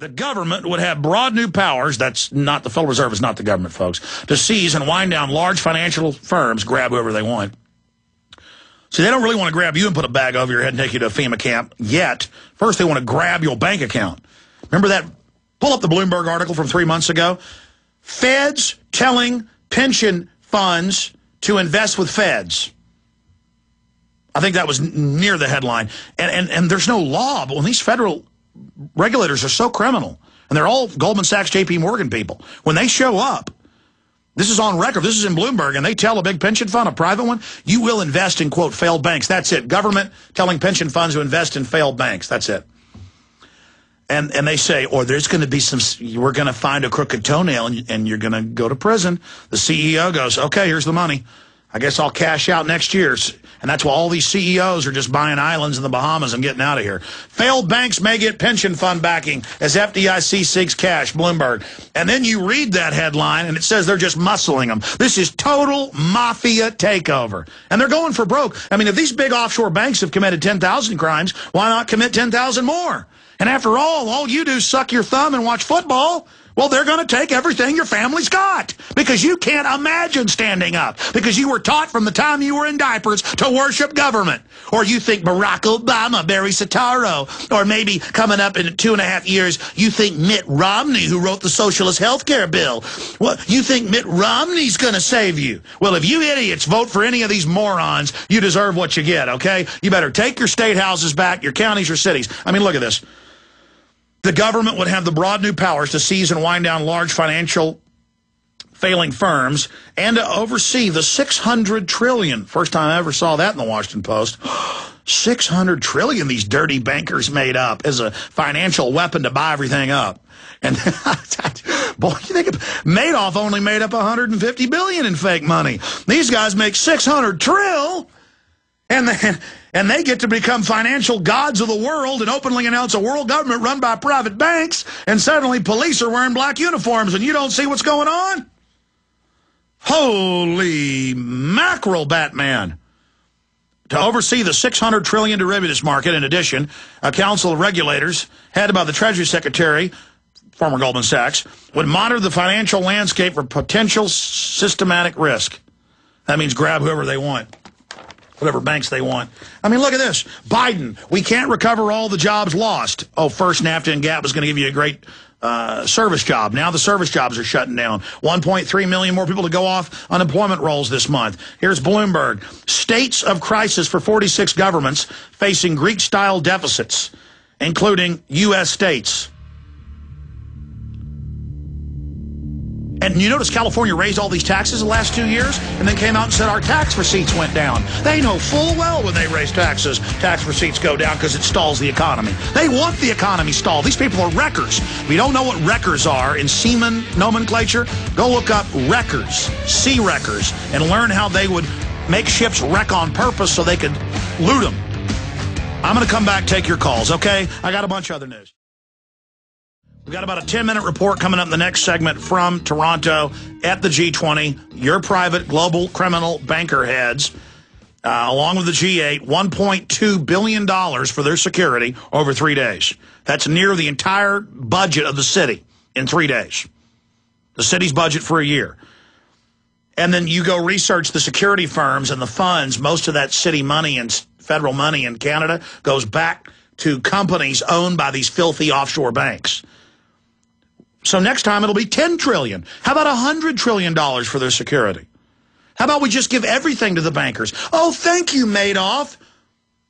the government would have broad new powers, that's not, the Federal Reserve is not the government, folks, to seize and wind down large financial firms, grab whoever they want. See, they don't really want to grab you and put a bag over your head and take you to a FEMA camp yet. First, they want to grab your bank account. Remember that? Pull up the Bloomberg article from 3 months ago. Feds telling pension funds to invest with feds. I think that was near the headline. And there's no law, but when these federal regulators are so criminal, and they're all Goldman Sachs, JP Morgan people, when they show up, this is on record, this is in Bloomberg, and they tell a big pension fund, a private one, you will invest in, quote, failed banks. That's it. Government telling pension funds to invest in failed banks. That's it. And they say, or there's going to be we're going to find a crooked toenail and you're going to go to prison. The CEO goes, okay, here's the money. I guess I'll cash out next year. And that's why all these CEOs are just buying islands in the Bahamas and getting out of here. Failed banks may get pension fund backing as FDIC seeks cash, Bloomberg. And then you read that headline, and it says they're just muscling them. This is total mafia takeover. And they're going for broke. I mean, if these big offshore banks have committed 10,000 crimes, why not commit 10,000 more? And after all you do is suck your thumb and watch football. Well, they're going to take everything your family's got because you can't imagine standing up because you were taught from the time you were in diapers to worship government. Or you think Barack Obama, Barry Soetoro, or maybe coming up in 2.5 years, you think Mitt Romney, who wrote the socialist health care bill, well, you think Mitt Romney's going to save you. Well, if you idiots vote for any of these morons, you deserve what you get, okay? You better take your state houses back, your counties, your cities. I mean, look at this. The government would have the broad new powers to seize and wind down large financial failing firms and to oversee the $600 trillion. First time I ever saw that in the Washington Post. $600 trillion these dirty bankers made up as a financial weapon to buy everything up. And boy, you think Madoff only made up $150 billion in fake money. These guys make $600 trillion. And they get to become financial gods of the world and openly announce a world government run by private banks, and suddenly police are wearing black uniforms and you don't see what's going on? Holy mackerel, Batman. To oversee the $600 trillion derivatives market, in addition, a council of regulators, headed by the Treasury Secretary, former Goldman Sachs, would monitor the financial landscape for potential systematic risk. That means grab whoever they want. Whatever banks they want. I mean, look at this. Biden, we can't recover all the jobs lost. Oh, first NAFTA and GAP was going to give you a great service job. Now the service jobs are shutting down. 1.3 million more people to go off unemployment rolls this month. Here's Bloomberg. States of crisis for 46 governments facing Greek-style deficits, including U.S. states. And you notice California raised all these taxes the last 2 years and then came out and said our tax receipts went down. They know full well when they raise taxes, tax receipts go down because it stalls the economy. They want the economy stalled. These people are wreckers. If you don't know what wreckers are in seaman nomenclature, go look up wreckers, sea wreckers, and learn how they would make ships wreck on purpose so they could loot them. I'm going to come back, take your calls, okay? I got a bunch of other news. We've got about a 10-minute report coming up in the next segment from Toronto at the G20. Your private global criminal banker heads, along with the G8, $1.2 billion for their security over 3 days. That's near the entire budget of the city in 3 days. The city's budget for a year. And then you go research the security firms and the funds. Most of that city money and federal money in Canada goes back to companies owned by these filthy offshore banks. So next time it'll be $10 trillion. How about $100 trillion for their security? How about we just give everything to the bankers? Oh, thank you, Madoff.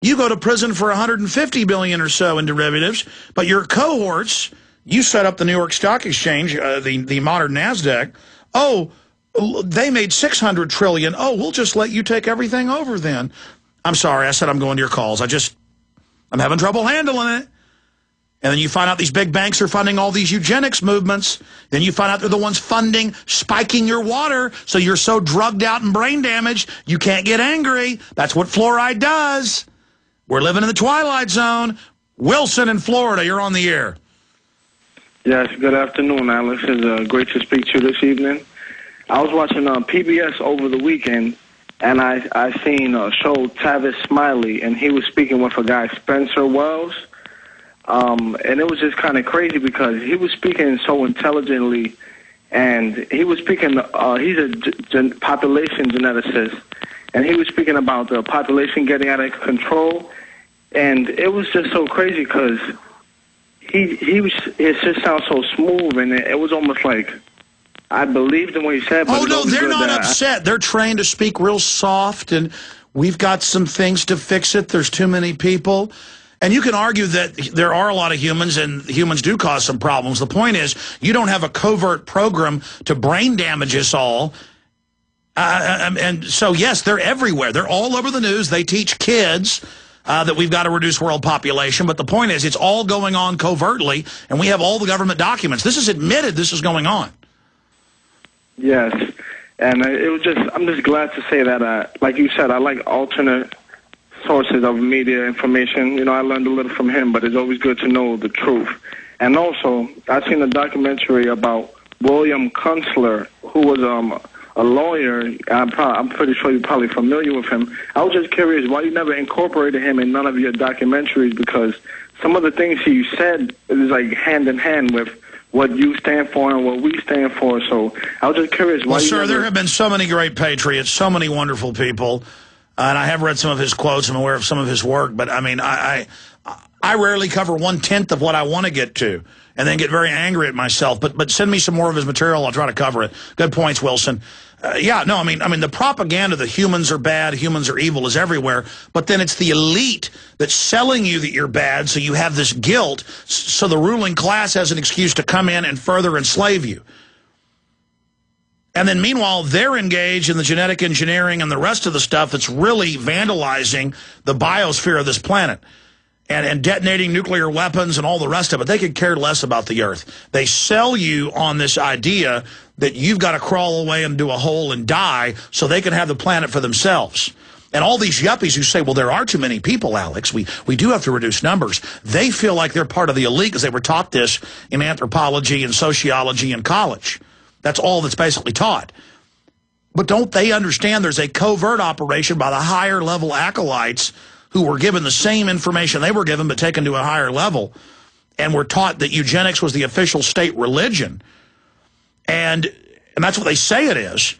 You go to prison for $150 billion or so in derivatives, but your cohorts, you set up the New York Stock Exchange, the modern NASDAQ. Oh, they made $600 trillion. Oh, we'll just let you take everything over then. I'm sorry, I said I'm going to your calls. I'm having trouble handling it. And then you find out these big banks are funding all these eugenics movements. Then you find out they're the ones spiking your water, so you're so drugged out and brain damaged, you can't get angry. That's what fluoride does. We're living in the twilight zone. Wilson in Florida, you're on the air. Yes, good afternoon, Alex. It's great to speak to you this evening. I was watching PBS over the weekend, and I seen a show, Tavis Smiley, and he was speaking with a guy, Spencer Wells. And it was just kind of crazy because he was speaking so intelligently, and he was speaking, he's a population geneticist, and he was speaking about the population getting out of control, and it was just so crazy because it just sounds so smooth, and it was almost like I believed in what he said. But oh, no, they're not upset. They're trained to speak real soft, and we've got some things to fix it. There's too many people. And you can argue that there are a lot of humans, and humans do cause some problems. The point is, you don't have a covert program to brain damage us all. And so, yes, they're everywhere. They're all over the news. They teach kids that we've got to reduce world population. But the point is, it's all going on covertly, and we have all the government documents. This is admitted this is going on. Yes. And I'm just glad to say that, like you said, I like alternate sources of media information. You know, I learned a little from him, but it's always good to know the truth. And also, I've seen a documentary about William Kunstler, who was a lawyer. I'm pretty sure you're probably familiar with him. I was just curious why you never incorporated him in none of your documentaries, because some of the things he said is like hand in hand with what you stand for and what we stand for. So I was just curious why. Well, sir, there have been so many great patriots, so many wonderful people. And I have read some of his quotes. I'm aware of some of his work. But, I mean, I rarely cover 1/10 of what I want to get to and then get very angry at myself. But send me some more of his material. I'll try to cover it. Good points, Wilson. Yeah, no, I mean, the propaganda that humans are bad, humans are evil is everywhere. But then it's the elite that's selling you that you're bad, so you have this guilt, so the ruling class has an excuse to come in and further enslave you. And then meanwhile, they're engaged in the genetic engineering and the rest of the stuff that's really vandalizing the biosphere of this planet and detonating nuclear weapons and all the rest of it. They could care less about the Earth. They sell you on this idea that you've got to crawl away into a hole and die so they can have the planet for themselves. And all these yuppies who say, well, there are too many people, Alex. We do have to reduce numbers. They feel like they're part of the elite because they were taught this in anthropology and sociology in college. That's all that's basically taught. But don't they understand there's a covert operation by the higher level acolytes who were given the same information they were given but taken to a higher level and were taught that eugenics was the official state religion. And that's what they say it is.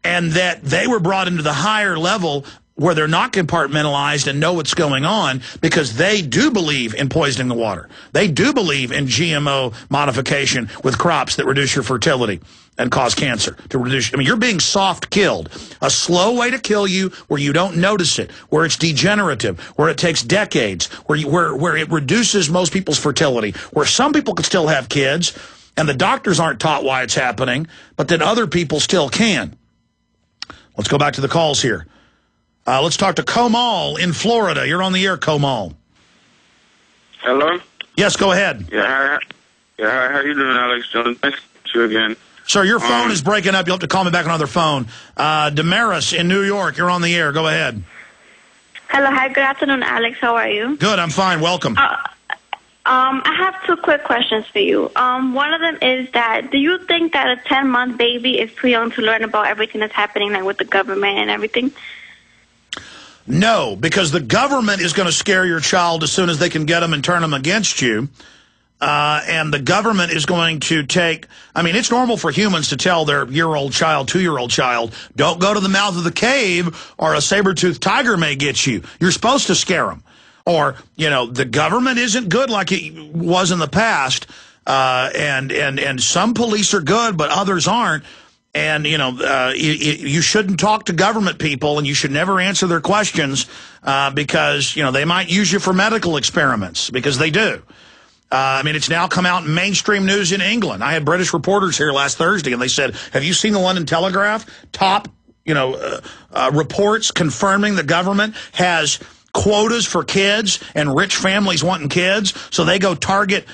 And that they were brought into the higher level where they're not compartmentalized and know what's going on because they do believe in poisoning the water. They do believe in GMO modification with crops that reduce your fertility and cause cancer. To reduce, I mean, you're being soft killed. A slow way to kill you where you don't notice it, where it's degenerative, where it takes decades, where it reduces most people's fertility, where some people can still have kids and the doctors aren't taught why it's happening, but then other people still can. Let's go back to the calls here. Let's talk to Komal in Florida. You're on the air, Komal. Hello? Yes, go ahead. Yeah, how you doing, Alex? Nice to meet you again. Sir, your phone is breaking up. You'll have to call me back on another phone. Damaris in New York, you're on the air. Go ahead. Hello, hi, good afternoon, Alex. How are you? Good, I'm fine. Welcome. I have two quick questions for you. One of them is that, do you think that a 10-month baby is too young to learn about everything that's happening, like with the government and everything? No, because the government is going to scare your child as soon as they can get them and turn them against you. And the government is going to take, I mean, it's normal for humans to tell their year-old child, 2-year-old child, don't go to the mouth of the cave or a saber-toothed tiger may get you. You're supposed to scare them. Or, you know, the government isn't good like it was in the past. And some police are good, but others aren't. And, you know, you shouldn't talk to government people, and you should never answer their questions because, you know, they might use you for medical experiments, because they do. I mean, it's now come out in mainstream news in England. I had British reporters here last Thursday, and they said, have you seen the London Telegraph? Top, you know, reports confirming the government has quotas for kids and rich families wanting kids, so they go target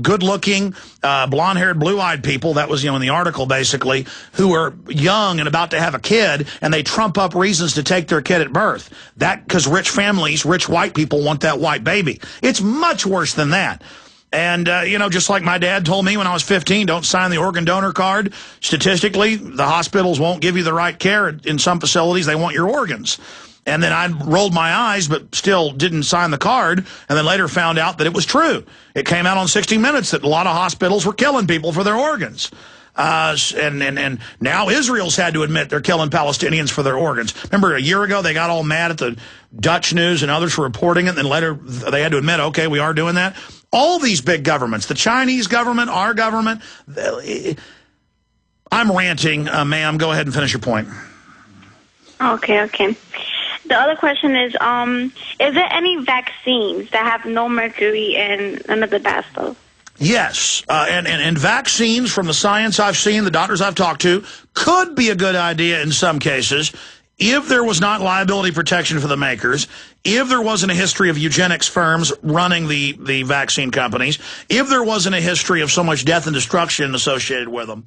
good-looking, blonde-haired, blue-eyed people, that was, you know, in the article, basically, who are young and about to have a kid, and they trump up reasons to take their kid at birth. That because rich families, rich white people want that white baby. It's much worse than that. And, you know, just like my dad told me when I was 15, don't sign the organ donor card. Statistically, the hospitals won't give you the right care. In some facilities, they want your organs. And then I rolled my eyes, but still didn't sign the card, and then later found out that it was true. It came out on 60 Minutes that a lot of hospitals were killing people for their organs. And now Israel's had to admit they're killing Palestinians for their organs. Remember, a year ago, they got all mad at the Dutch news and others for reporting it, and then later they had to admit, okay, we are doing that. All these big governments, the Chinese government, our government, I'm ranting, ma'am. Go ahead and finish your point. Okay. The other question is there any vaccines that have no mercury and none of the bad stuff? Yes, and vaccines, from the science I've seen, the doctors I've talked to, could be a good idea in some cases if there was not liability protection for the makers, if there wasn't a history of eugenics firms running the vaccine companies, if there wasn't a history of so much death and destruction associated with them.